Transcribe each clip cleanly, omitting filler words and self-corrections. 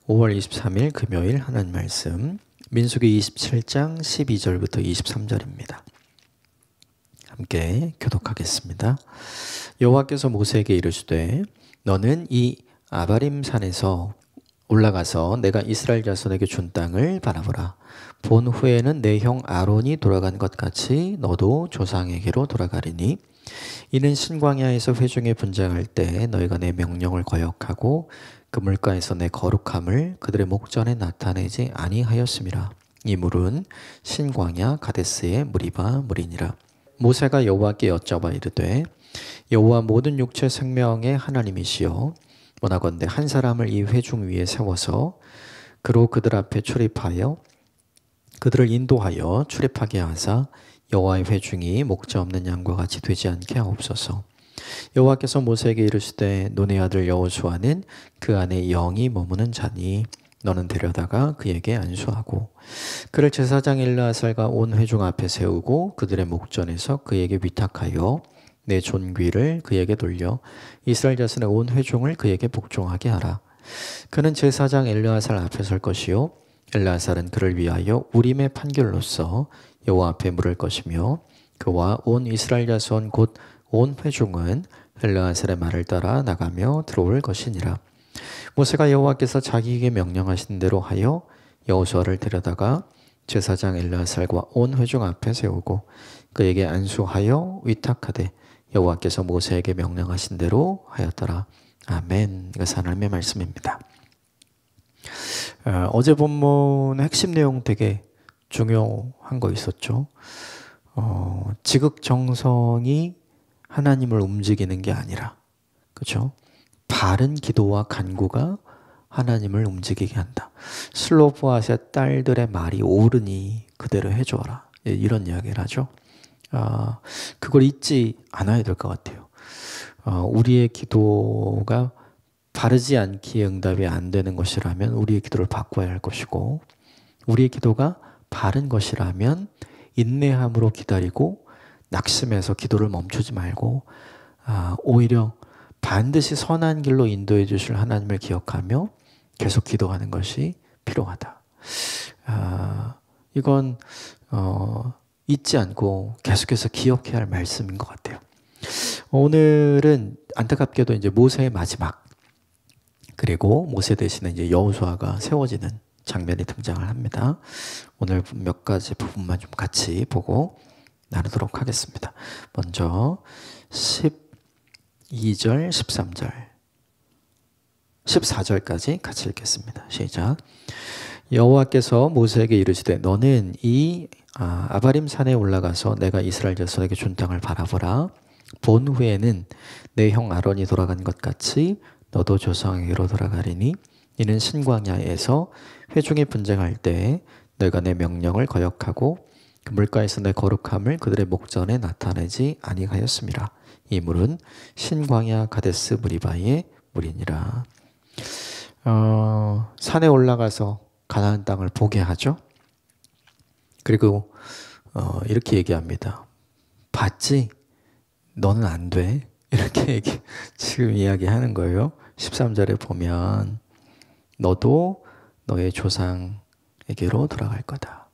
5월 23일 금요일 하나님 말씀 민수기 27장 12절부터 23절입니다. 함께 교독하겠습니다. 여호와께서 모세에게 이르시되 너는 이 아바림 산에서 올라가서 내가 이스라엘 자손에게 준 땅을 바라보라. 본 후에는 내 형 아론이 돌아간 것 같이 너도 조상에게로 돌아가리니 이는 신광야에서 회중에 분쟁할 때 너희가 내 명령을 거역하고 그 물가에서 내 거룩함을 그들의 목전에 나타내지 아니하였음이라. 이 물은 신광야 가데스의 무리바 물이니라. 모세가 여호와께 여쭤봐 이르되 여호와 모든 육체 생명의 하나님이시여 원하건대 한 사람을 이 회중 위에 세워서 그로 그들 앞에 출입하여 그들을 인도하여 출입하게 하사 여호와의 회중이 목자 없는 양과 같이 되지 않게 하옵소서. 여호와께서 모세에게 이르시되 눈의 아들 여호수아는 그 안에 영이 머무는 자니 너는 데려다가 그에게 안수하고 그를 제사장 엘르아살과 온 회중 앞에 세우고 그들의 목전에서 그에게 위탁하여 내 존귀를 그에게 돌려 이스라엘 자손의 온 회중을 그에게 복종하게 하라. 그는 제사장 엘르아살 앞에 설 것이요 엘르아살은 그를 위하여 우림의 판결로서 여호와 앞에 물을 것이며 그와 온 이스라엘 자손 곧 온 회중은 엘르아살의 말을 따라 나가며 들어올 것이니라. 모세가 여호와께서 자기에게 명령하신 대로 하여 여호수아를 데려다가 제사장 엘르아살과 온 회중 앞에 세우고 그에게 안수하여 위탁하되 여호와께서 모세에게 명령하신 대로 하였더라. 아멘. 이것은 하나님의 말씀입니다. 어제 본문 핵심 내용 되게 중요한 거 있었죠. 지극정성이 하나님을 움직이는 게 아니라, 그렇죠? 바른 기도와 간구가 하나님을 움직이게 한다. 슬로브앗의 딸들의 말이 옳으니 그대로 해줘라. 이런 이야기를 하죠. 그걸 잊지 않아야 될 것 같아요. 우리의 기도가 바르지 않기에 응답이 안 되는 것이라면 우리의 기도를 바꿔야 할 것이고, 우리의 기도가 바른 것이라면 인내함으로 기다리고 낙심해서 기도를 멈추지 말고 오히려 반드시 선한 길로 인도해 주실 하나님을 기억하며 계속 기도하는 것이 필요하다. 이건 잊지 않고 계속해서 기억해야 할 말씀인 것 같아요. 오늘은 안타깝게도 이제 모세의 마지막, 그리고 모세 대신에 이제 여호수아가 세워지는 장면이 등장을 합니다. 오늘 몇 가지 부분만 좀 같이 보고 나누도록 하겠습니다. 먼저 12절, 13절, 14절까지 같이 읽겠습니다. 시작. 여호와께서 모세에게 이르시되 너는 이 아바림 산에 올라가서 내가 이스라엘 자손에게 준 땅을 바라보라. 본 후에는 내 형 아론이 돌아간 것 같이 너도 조상에게로 돌아가리니 이는 신광야에서 회중이 분쟁할 때 너희가 내 명령을 거역하고 그 물가에서 내 거룩함을 그들의 목전에 나타내지 아니하였음이라. 이 물은 신광야 가데스 무리바의 물이니라. 산에 올라가서 가나안 땅을 보게 하죠. 그리고 이렇게 얘기합니다. 봤지? 너는 안 돼. 이렇게 지금 이야기하는 거예요. 13절에 보면 너도 너의 조상에게로 돌아갈 거다.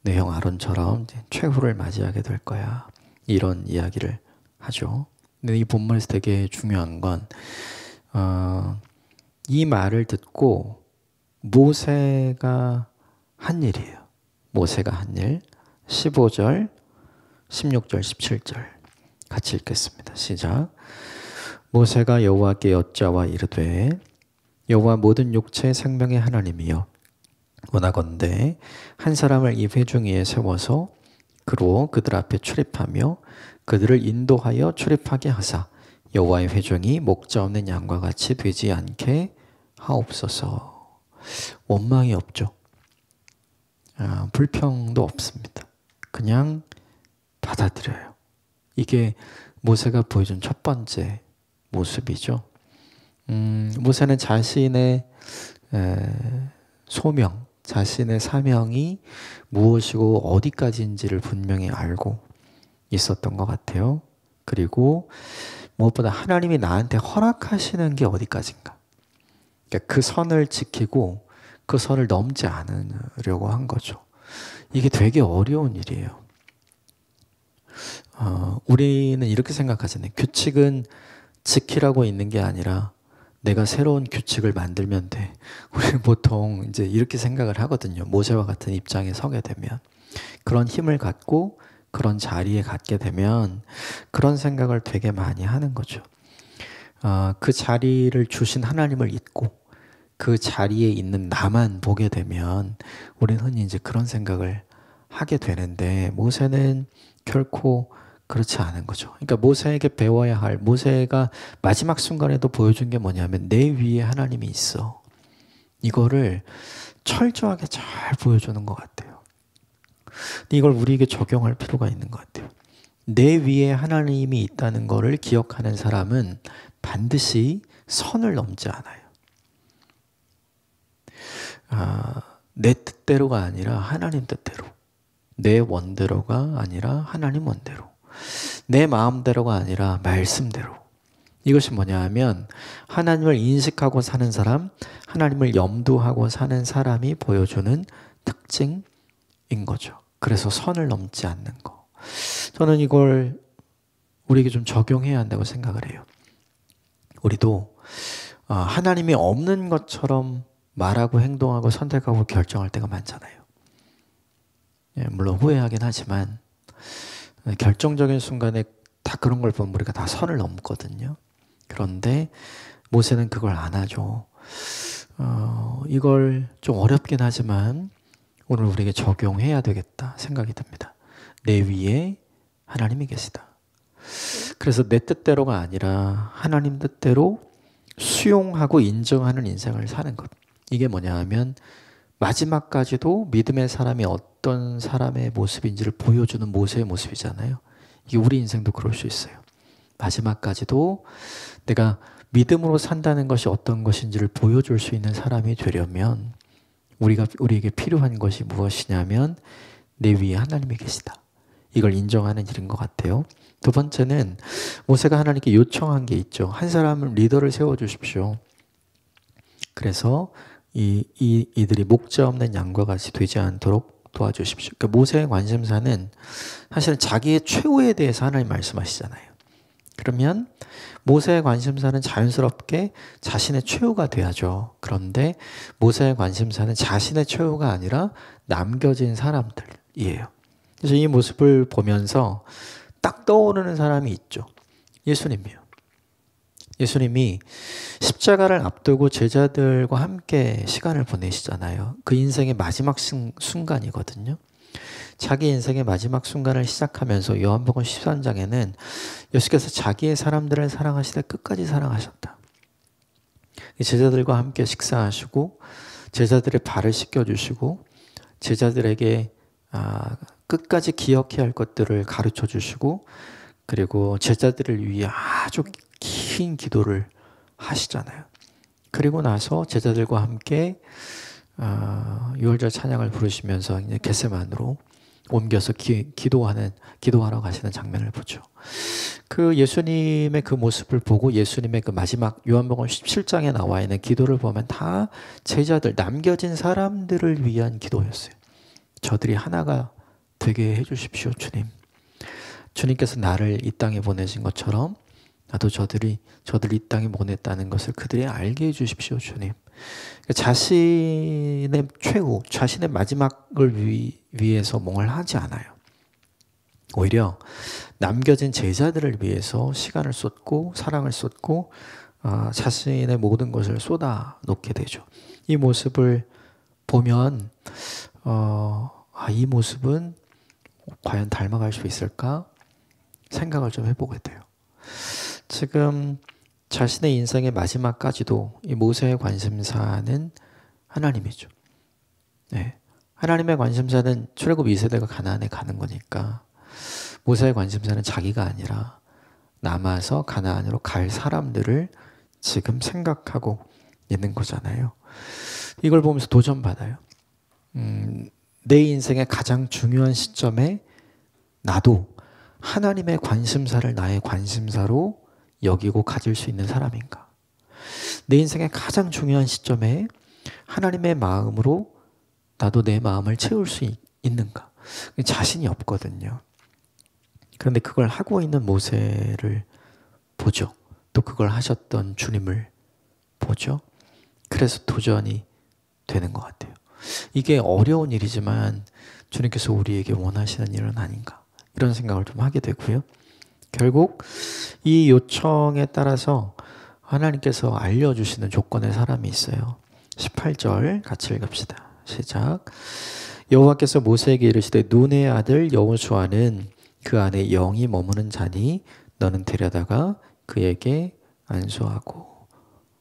내 형 아론처럼 최후를 맞이하게 될 거야. 이런 이야기를 하죠. 근데 이 본문에서 되게 중요한 건 이 말을 듣고 모세가 한 일이에요. 모세가 한 일. 15절, 16절, 17절 같이 읽겠습니다. 시작. 모세가 여호와께 여짜와 이르되 여호와 모든 육체 생명의 하나님이여 원하건대 한 사람을 이 회중 위에 세워서 그로 그들 앞에 출입하며 그들을 인도하여 출입하게 하사 여호와의 회중이 목자 없는 양과 같이 되지 않게 하옵소서. 원망이 없죠. 불평도 없습니다. 그냥 받아들여요. 이게 모세가 보여준 첫 번째 모습이죠. 모세는 자신의 소명, 자신의 사명이 무엇이고 어디까지인지를 분명히 알고 있었던 것 같아요. 그리고 무엇보다 하나님이 나한테 허락하시는 게 어디까지인가, 그러니까 그 선을 지키고 그 선을 넘지 않으려고 한 거죠. 이게 되게 어려운 일이에요. 우리는 이렇게 생각하잖아요. 규칙은 지키라고 있는 게 아니라 내가 새로운 규칙을 만들면 돼. 우리는 보통 이제 이렇게 생각을 하거든요. 모세와 같은 입장에 서게 되면. 그런 힘을 갖고 그런 자리에 갖게 되면 그런 생각을 되게 많이 하는 거죠. 그 자리를 주신 하나님을 잊고 그 자리에 있는 나만 보게 되면 우리는 흔히 이제 그런 생각을 하게 되는데 모세는 결코 그렇지 않은 거죠. 그러니까 모세에게 배워야 할, 모세가 마지막 순간에도 보여준 게 뭐냐면 내 위에 하나님이 있어. 이거를 철저하게 잘 보여주는 것 같아요. 이걸 우리에게 적용할 필요가 있는 것 같아요. 내 위에 하나님이 있다는 것을 기억하는 사람은 반드시 선을 넘지 않아요. 내 뜻대로가 아니라 하나님 뜻대로, 내 원대로가 아니라 하나님 원대로, 내 마음대로가 아니라 말씀대로. 이것이 뭐냐 하면 하나님을 인식하고 사는 사람, 하나님을 염두하고 사는 사람이 보여주는 특징인 거죠. 그래서 선을 넘지 않는 거. 저는 이걸 우리에게 좀 적용해야 한다고 생각을 해요. 우리도 하나님이 없는 것처럼 말하고 행동하고 선택하고 결정할 때가 많잖아요. 물론 후회하긴 하지만 결정적인 순간에 다 그런 걸 보면 우리가 다 선을 넘거든요. 그런데 모세는 그걸 안 하죠. 이걸 좀 어렵긴 하지만 오늘 우리에게 적용해야 되겠다 생각이 듭니다. 내 위에 하나님이 계시다. 그래서 내 뜻대로가 아니라 하나님 뜻대로 수용하고 인정하는 인생을 사는 것. 이게 뭐냐 하면 마지막까지도 믿음의 사람이 어떤 사람의 모습인지를 보여주는 모세의 모습이잖아요. 이게 우리 인생도 그럴 수 있어요. 마지막까지도 내가 믿음으로 산다는 것이 어떤 것인지를 보여줄 수 있는 사람이 되려면 우리에게 필요한 것이 무엇이냐면 내 위에 하나님이 계시다. 이걸 인정하는 일인 것 같아요. 두 번째는 모세가 하나님께 요청한 게 있죠. 한 사람을 리더를 세워주십시오. 그래서 이들이 목자 없는 양과 같이 되지 않도록 도와주십시오. 그러니까 모세의 관심사는 사실은 자기의 최후에 대해서 하나님 말씀하시잖아요. 그러면 모세의 관심사는 자연스럽게 자신의 최후가 돼야죠. 그런데 모세의 관심사는 자신의 최후가 아니라 남겨진 사람들이에요. 그래서 이 모습을 보면서 딱 떠오르는 사람이 있죠. 예수님이요. 예수님이 십자가를 앞두고 제자들과 함께 시간을 보내시잖아요. 그 인생의 마지막 순간이거든요. 자기 인생의 마지막 순간을 시작하면서 요한복음 13장에는 예수께서 자기의 사람들을 사랑하시되 끝까지 사랑하셨다. 제자들과 함께 식사하시고 제자들의 발을 씻겨주시고 제자들에게 끝까지 기억해야 할 것들을 가르쳐 주시고 그리고 제자들을 위해 아주 긴 기도를 하시잖아요. 그리고 나서 제자들과 함께 유월절 찬양을 부르시면서 이제 겟세마네로 옮겨서 기도하러 가시는 장면을 보죠. 그 예수님의 그 모습을 보고 예수님의 그 마지막 요한복음 17장에 나와 있는 기도를 보면 다 제자들, 남겨진 사람들을 위한 기도였어요. 저들이 하나가 되게 해주십시오, 주님. 주님께서 나를 이 땅에 보내신 것처럼 나도 저들을 이 땅에 보냈다는 것을 그들이 알게 해주십시오, 주님. 자신의 최후, 자신의 마지막을 위해서 뭘 하지 않아요. 오히려 남겨진 제자들을 위해서 시간을 쏟고 사랑을 쏟고 자신의 모든 것을 쏟아 놓게 되죠. 이 모습을 보면 이 모습은 과연 닮아갈 수 있을까 생각을 좀 해보게 돼요. 지금 자신의 인생의 마지막까지도 이 모세의 관심사는 하나님이죠. 네. 하나님의 관심사는 출애굽 2세대가 가나안에 가는 거니까 모세의 관심사는 자기가 아니라 남아서 가나안으로 갈 사람들을 지금 생각하고 있는 거잖아요. 이걸 보면서 도전받아요. 내 인생의 가장 중요한 시점에 나도 하나님의 관심사를 나의 관심사로 여기고 가질 수 있는 사람인가? 내 인생의 가장 중요한 시점에 하나님의 마음으로 나도 내 마음을 채울 수 있는가? 자신이 없거든요. 그런데 그걸 하고 있는 모세를 보죠. 또 그걸 하셨던 주님을 보죠. 그래서 도전이 되는 것 같아요. 이게 어려운 일이지만 주님께서 우리에게 원하시는 일은 아닌가, 이런 생각을 좀 하게 되고요. 결국 이 요청에 따라서 하나님께서 알려주시는 조건의 사람이 있어요. 18절 같이 읽읍시다. 시작. 여호와께서 모세에게 이르시되 눈의 아들 여호수아는 그 안에 영이 머무는 자니 너는 데려다가 그에게 안수하고.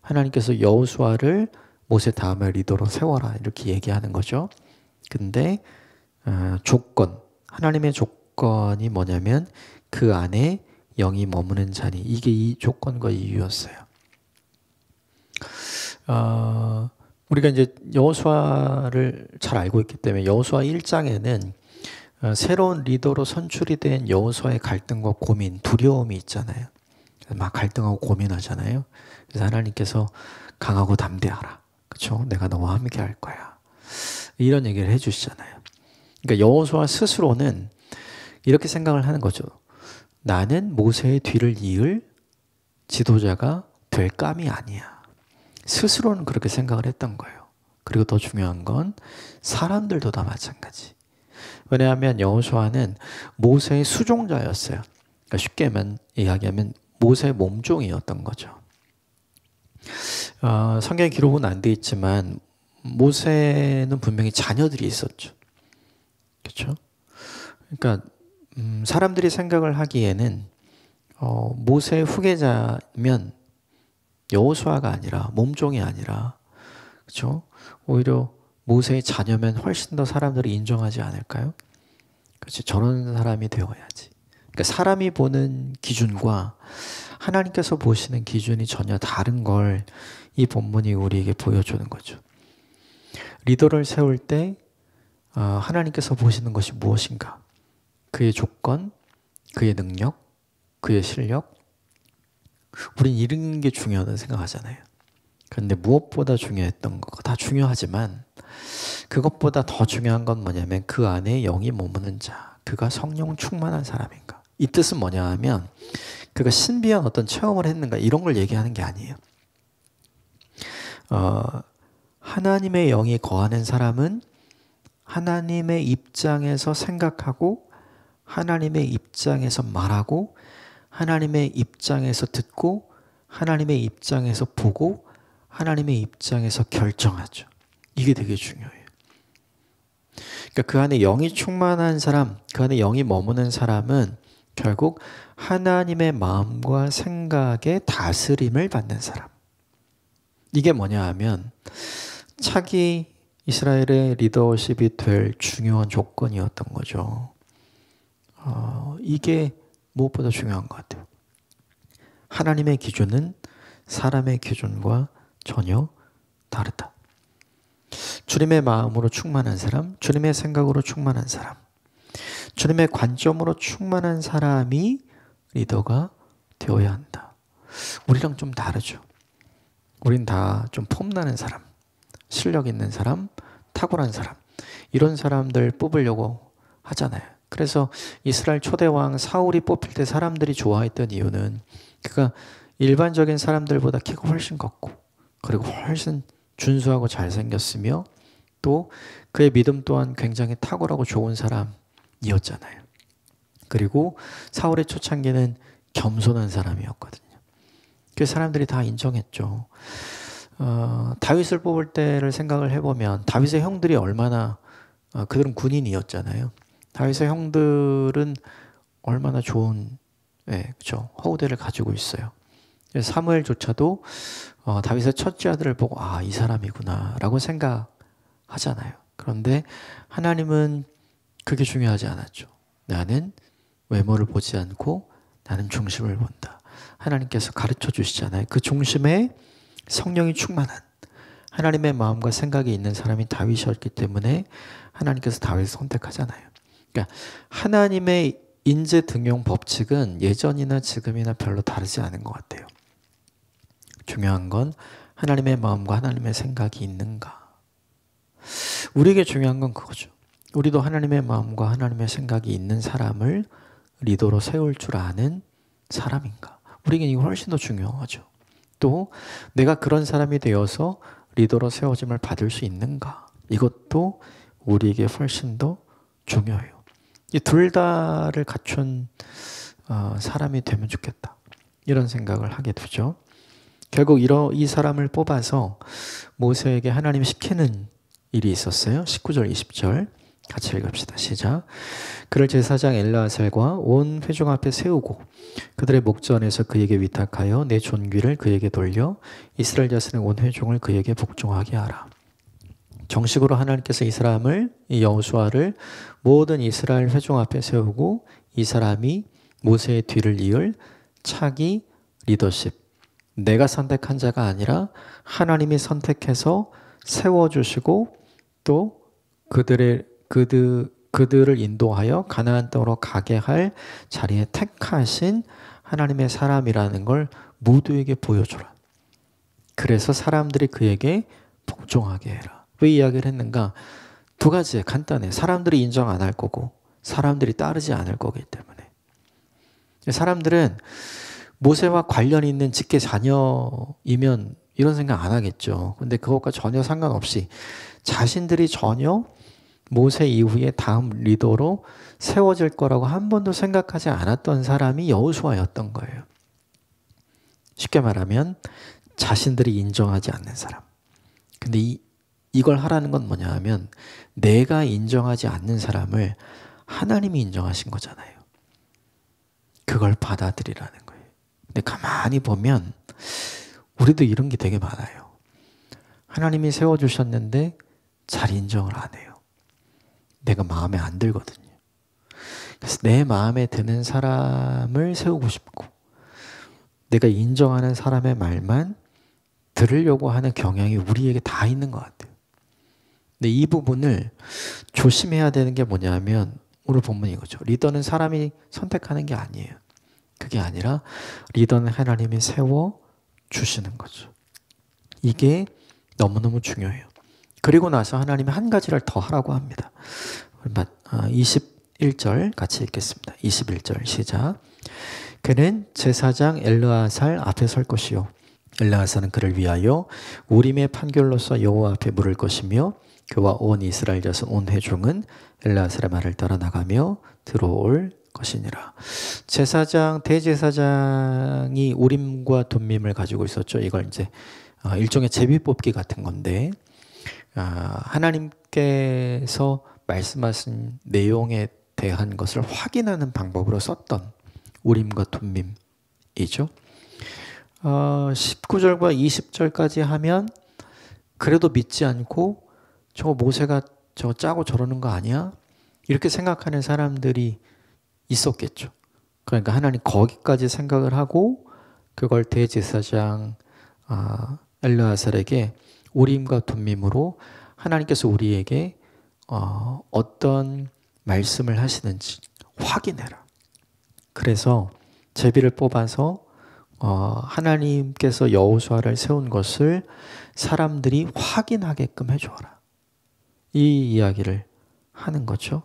하나님께서 여호수아를 모세 다음에 리더로 세워라, 이렇게 얘기하는 거죠. 근데 조건, 하나님의 조건이 뭐냐면 그 안에 영이 머무는 자니, 이게 이 조건과 이유였어요. 우리가 이제 여호수아를 잘 알고 있기 때문에 여호수아 1장에는 새로운 리더로 선출이 된 여호수아의 갈등과 고민, 두려움이 있잖아요. 막 갈등하고 고민하잖아요. 그래서 하나님께서 강하고 담대하라. 그렇죠? 내가 너와 함께 할 거야. 이런 얘기를 해주시잖아요. 그러니까 여호수아 스스로는 이렇게 생각을 하는 거죠. 나는 모세의 뒤를 이을 지도자가 될 감이 아니야. 스스로는 그렇게 생각을 했던 거예요. 그리고 더 중요한 건 사람들도 다 마찬가지. 왜냐하면 여호수아는 모세의 수종자였어요. 그러니까 쉽게 이야기하면 모세의 몸종이었던 거죠. 성경에 기록은 안 돼 있지만 모세는 분명히 자녀들이 있었죠. 그렇죠? 그러니까 사람들이 생각을 하기에는 모세의 후계자면 여호수아가 아니라, 몸종이 아니라, 그렇죠? 오히려 모세의 자녀면 훨씬 더 사람들이 인정하지 않을까요? 그렇지, 저런 사람이 되어야지. 그러니까 사람이 보는 기준과 하나님께서 보시는 기준이 전혀 다른 걸 이 본문이 우리에게 보여주는 거죠. 리더를 세울 때 하나님께서 보시는 것이 무엇인가? 그의 조건, 그의 능력, 그의 실력. 우린 이런 게 중요하다고 생각하잖아요. 그런데 무엇보다 중요했던 거, 다 중요하지만 그것보다 더 중요한 건 뭐냐면 그 안에 영이 머무는 자, 그가 성령 충만한 사람인가. 이 뜻은 뭐냐 하면 그가 신비한 어떤 체험을 했는가, 이런 걸 얘기하는 게 아니에요. 하나님의 영이 거하는 사람은 하나님의 입장에서 생각하고, 하나님의 입장에서 말하고, 하나님의 입장에서 듣고, 하나님의 입장에서 보고, 하나님의 입장에서 결정하죠. 이게 되게 중요해요. 그러니까 그 안에 영이 충만한 사람, 그 안에 영이 머무는 사람은 결국 하나님의 마음과 생각의 다스림을 받는 사람. 이게 뭐냐 하면 차기 이스라엘의 리더십이 될 중요한 조건이었던 거죠. 이게 무엇보다 중요한 것 같아요. 하나님의 기준은 사람의 기준과 전혀 다르다. 주님의 마음으로 충만한 사람, 주님의 생각으로 충만한 사람, 주님의 관점으로 충만한 사람이 리더가 되어야 한다. 우리랑 좀 다르죠. 우린 다 좀 폼나는 사람, 실력 있는 사람, 탁월한 사람, 이런 사람들 뽑으려고 하잖아요. 그래서 이스라엘 초대왕 사울이 뽑힐 때 사람들이 좋아했던 이유는 그가 일반적인 사람들보다 키가 훨씬 컸고, 그리고 훨씬 준수하고 잘생겼으며, 또 그의 믿음 또한 굉장히 탁월하고 좋은 사람이었잖아요. 그리고 사울의 초창기는 겸손한 사람이었거든요. 그래서 사람들이 다 인정했죠. 다윗을 뽑을 때를 생각을 해보면 다윗의 형들이 얼마나, 그들은 군인이었잖아요. 다윗의 형들은 얼마나 좋은, 그렇죠, 허우대를 가지고 있어요. 사무엘조차도 다윗의 첫째 아들을 보고 이 사람이구나 라고 생각하잖아요. 그런데 하나님은 그게 중요하지 않았죠. 나는 외모를 보지 않고 나는 중심을 본다. 하나님께서 가르쳐 주시잖아요. 그 중심에 성령이 충만한 하나님의 마음과 생각이 있는 사람이 다윗이었기 때문에 하나님께서 다윗을 선택하잖아요. 그러니까 하나님의 인재 등용 법칙은 예전이나 지금이나 별로 다르지 않은 것 같아요. 중요한 건 하나님의 마음과 하나님의 생각이 있는가? 우리에게 중요한 건 그거죠. 우리도 하나님의 마음과 하나님의 생각이 있는 사람을 리더로 세울 줄 아는 사람인가? 우리에게 이거 훨씬 더 중요하죠. 또 내가 그런 사람이 되어서 리더로 세워짐을 받을 수 있는가? 이것도 우리에게 훨씬 더 중요해요. 이 둘 다를 갖춘 사람이 되면 좋겠다. 이런 생각을 하게 되죠. 결국 이 사람을 뽑아서 모세에게 하나님이 시키는 일이 있었어요. 19절, 20절 같이 읽읍시다. 시작. 그를 제사장 엘르아살과 온 회중 앞에 세우고 그들의 목전에서 그에게 위탁하여 내 존귀를 그에게 돌려 이스라엘 자손의 온 회중을 그에게 복종하게 하라. 정식으로 하나님께서 이 사람을, 이 여호수아를 모든 이스라엘 회중 앞에 세우고 이 사람이 모세의 뒤를 이을 차기 리더십, 내가 선택한 자가 아니라 하나님이 선택해서 세워주시고 또 그들을 인도하여 가나안 땅으로 가게 할 자리에 택하신 하나님의 사람이라는 걸 모두에게 보여주라. 그래서 사람들이 그에게 복종하게 해라. 왜 이야기를 했는가? 두 가지 간단해. 사람들이 인정 안 할 거고 사람들이 따르지 않을 거기 때문에. 사람들은 모세와 관련 있는 직계 자녀이면 이런 생각 안 하겠죠. 근데 그것과 전혀 상관없이 자신들이 전혀 모세 이후에 다음 리더로 세워질 거라고 한 번도 생각하지 않았던 사람이 여호수아였던 거예요. 쉽게 말하면 자신들이 인정하지 않는 사람. 근데 이걸 하라는 건 뭐냐 하면 내가 인정하지 않는 사람을 하나님이 인정하신 거잖아요. 그걸 받아들이라는 거예요. 근데 가만히 보면 우리도 이런 게 되게 많아요. 하나님이 세워주셨는데 잘 인정을 안 해요. 내가 마음에 안 들거든요. 그래서 내 마음에 드는 사람을 세우고 싶고 내가 인정하는 사람의 말만 들으려고 하는 경향이 우리에게 다 있는 것 같아요. 근데 이 부분을 조심해야 되는 게 뭐냐면 오늘 본문 이거죠. 리더는 사람이 선택하는 게 아니에요. 그게 아니라 리더는 하나님이 세워주시는 거죠. 이게 너무너무 중요해요. 그리고 나서 하나님이 한 가지를 더 하라고 합니다. 21절 같이 읽겠습니다. 21절 시작. 그는 제사장 엘르아살 앞에 설 것이요 엘르아살은 그를 위하여 우림의 판결로서 여호와 앞에 물을 것이며 그와 온 이스라엘 자손 온 회중은 엘르아살의 말을 따라 나가며 들어올 것이니라. 대제사장이 우림과 둠밈을 가지고 있었죠. 이걸 이제 일종의 제비뽑기 같은 건데 하나님께서 말씀하신 내용에 대한 것을 확인하는 방법으로 썼던 우림과 둠밈이죠. 19절과 20절까지 하면 그래도 믿지 않고 저거 모세가 저거 짜고 저러는 거 아니야? 이렇게 생각하는 사람들이 있었겠죠. 그러니까 하나님 거기까지 생각을 하고 그걸 대제사장 엘르아살에게 우림과 둠밈으로 하나님께서 우리에게 어떤 말씀을 하시는지 확인해라. 그래서 제비를 뽑아서 하나님께서 여호수아를 세운 것을 사람들이 확인하게끔 해주어라. 이 이야기를 하는 거죠.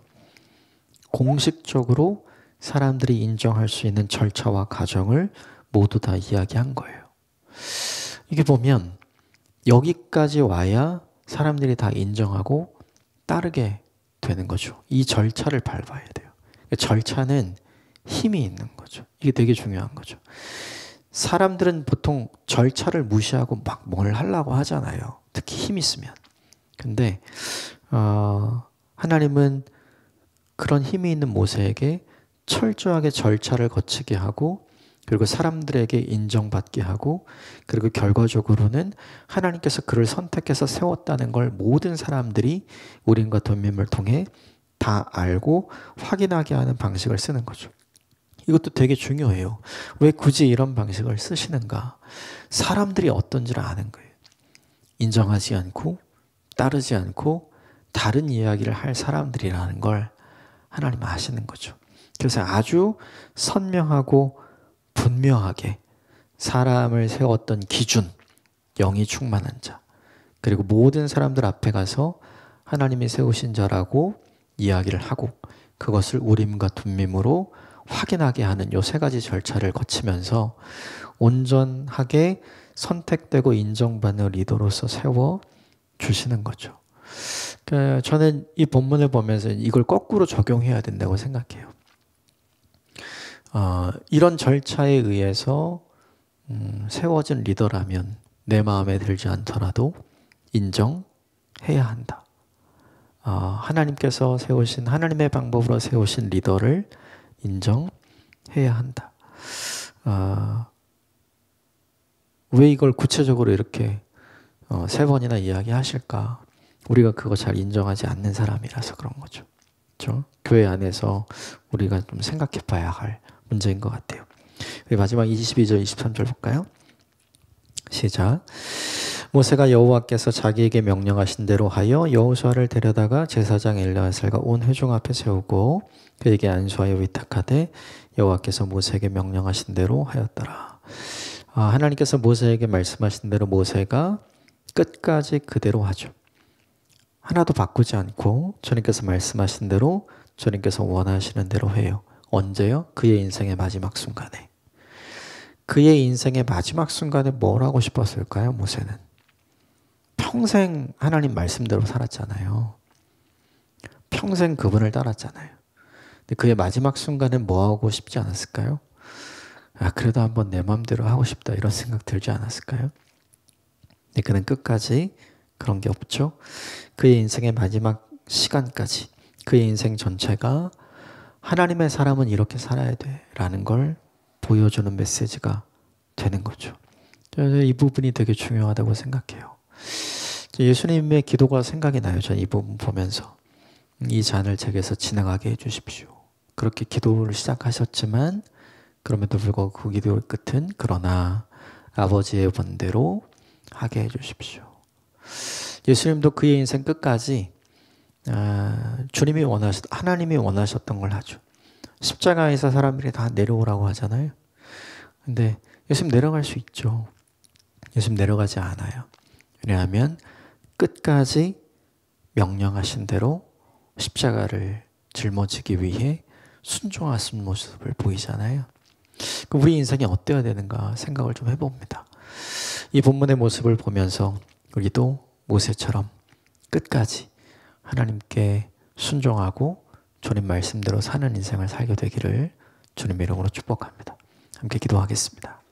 공식적으로 사람들이 인정할 수 있는 절차와 과정을 모두 다 이야기한 거예요. 이게 보면 여기까지 와야 사람들이 다 인정하고 따르게 되는 거죠. 이 절차를 밟아야 돼요. 절차는 힘이 있는 거죠. 이게 되게 중요한 거죠. 사람들은 보통 절차를 무시하고 막 뭘 하려고 하잖아요. 특히 힘 있으면. 근데 하나님은 그런 힘이 있는 모세에게 철저하게 절차를 거치게 하고 그리고 사람들에게 인정받게 하고 그리고 결과적으로는 하나님께서 그를 선택해서 세웠다는 걸 모든 사람들이 우림과 둠밈을 통해 다 알고 확인하게 하는 방식을 쓰는 거죠. 이것도 되게 중요해요. 왜 굳이 이런 방식을 쓰시는가? 사람들이 어떤지를 아는 거예요. 인정하지 않고 따르지 않고 다른 이야기를 할 사람들이라는 걸 하나님 아시는 거죠. 그래서 아주 선명하고 분명하게 사람을 세웠던 기준, 영이 충만한 자, 그리고 모든 사람들 앞에 가서 하나님이 세우신 자라고 이야기를 하고 그것을 우림과 둠밈으로 확인하게 하는 요 세 가지 절차를 거치면서 온전하게 선택되고 인정받는 리더로서 세워 주시는 거죠. 그러니까 저는 이 본문을 보면서 이걸 거꾸로 적용해야 된다고 생각해요. 이런 절차에 의해서 세워진 리더라면 내 마음에 들지 않더라도 인정해야 한다. 하나님께서 세우신 하나님의 방법으로 세우신 리더를 인정해야 한다. 왜 이걸 구체적으로 이렇게 세 번이나 이야기하실까? 우리가 그거 잘 인정하지 않는 사람이라서 그런 거죠. 그렇죠? 교회 안에서 우리가 좀 생각해 봐야 할 문제인 것 같아요. 마지막 22절, 23절 볼까요? 시작. 모세가 여호와께서 자기에게 명령하신 대로 하여 여호수아를 데려다가 제사장 엘르아살과 온 회중 앞에 세우고 그에게 안수하여 위탁하되 여호와께서 모세에게 명령하신 대로 하였더라. 하나님께서 모세에게 말씀하신 대로 모세가 끝까지 그대로 하죠. 하나도 바꾸지 않고 주님께서 말씀하신 대로 주님께서 원하시는 대로 해요. 언제요? 그의 인생의 마지막 순간에. 그의 인생의 마지막 순간에 뭘 하고 싶었을까요? 모세는 평생 하나님 말씀대로 살았잖아요. 평생 그분을 따랐잖아요. 근데 그의 마지막 순간에 뭐 하고 싶지 않았을까요? 그래도 한번 내 마음대로 하고 싶다 이런 생각 들지 않았을까요? 근데 그는 끝까지 그런 게 없죠. 그의 인생의 마지막 시간까지 그의 인생 전체가 하나님의 사람은 이렇게 살아야 돼 라는 걸 보여주는 메시지가 되는 거죠. 이 부분이 되게 중요하다고 생각해요. 예수님의 기도가 생각이 나요. 저는 이 부분 보면서 이 잔을 제게서 지나가게 해주십시오. 그렇게 기도를 시작하셨지만 그럼에도 불구하고 그 기도의 끝은 그러나 아버지의 번대로 하게 해주십시오. 예수님도 그의 인생 끝까지 하나님이 원하셨던 걸 하죠. 십자가에서 사람들이 다 내려오라고 하잖아요. 근데 예수님 내려갈 수 있죠. 예수님 내려가지 않아요. 왜냐하면 끝까지 명령하신 대로 십자가를 짊어지기 위해 순종하신 모습을 보이잖아요. 우리 인생이 어때야 되는가 생각을 좀 해봅니다. 이 본문의 모습을 보면서 우리도 모세처럼 끝까지 하나님께 순종하고 주님 말씀대로 사는 인생을 살게 되기를 주님의 이름으로 축복합니다. 함께 기도하겠습니다.